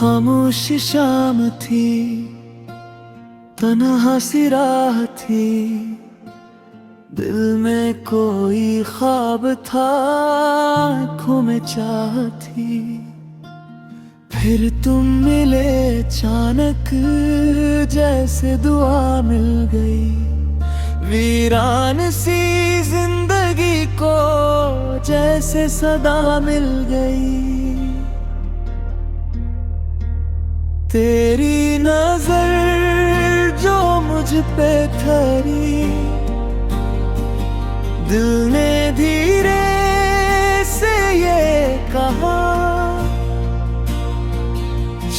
खामोश शाम थी, तन्हा सी राह थी, दिल में कोई ख्वाब था, आँखों में चाह थी। फिर तुम मिले अचानक, जैसे दुआ मिल गई, वीरान सी जिंदगी को जैसे सदा मिल गई। तेरी नजर जो मुझ पे ठहरी, दिल ने धीरे से ये कहा,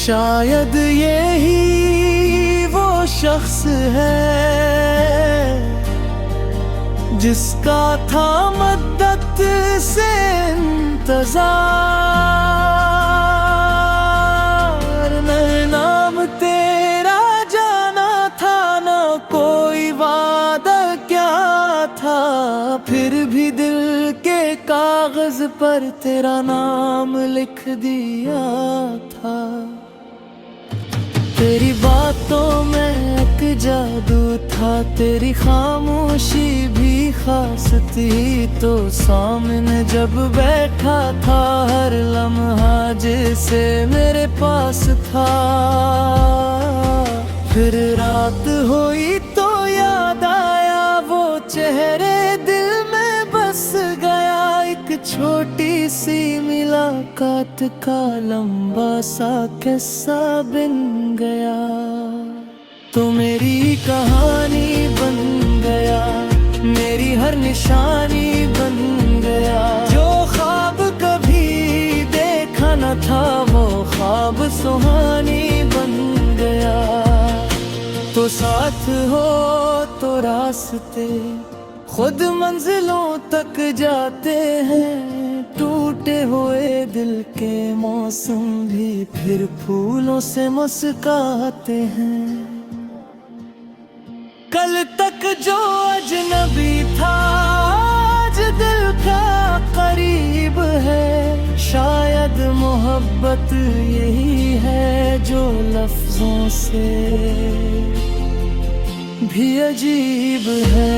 शायद यही वो शख्स है जिसका था मद्दत से इंतजार। मैं नाम तेरा जाना था, ना कोई वादा क्या था, फिर भी दिल के कागज पर तेरा नाम लिख दिया था। तेरी बातों में एक जादू था, तेरी खामोशी भी खास थी, तो सामने जब बैठा था हर लम्हा जैसे मेरे पास था। फिर रात हुई तो याद आया वो चेहरे, दिल में बस गया एक छोटी सी मुलाकात का लंबा सा किस्सा बन गया। तो मेरी कहानी बन गया, मेरी हर निशानी बन गया। जो ख्वाब कभी देखा न था, वो ख्वाब सुहानी बन गया। तो साथ हो तो रास्ते खुद मंजिलों तक जाते हैं, टूटे हुए दिल के मौसम भी फिर फूलों से मुस्कुराते हैं। कल तक जो अजनबी था, आज दिल का करीब है। शायद मोहब्बत यही है जो लफ्जों से भी अजीब है।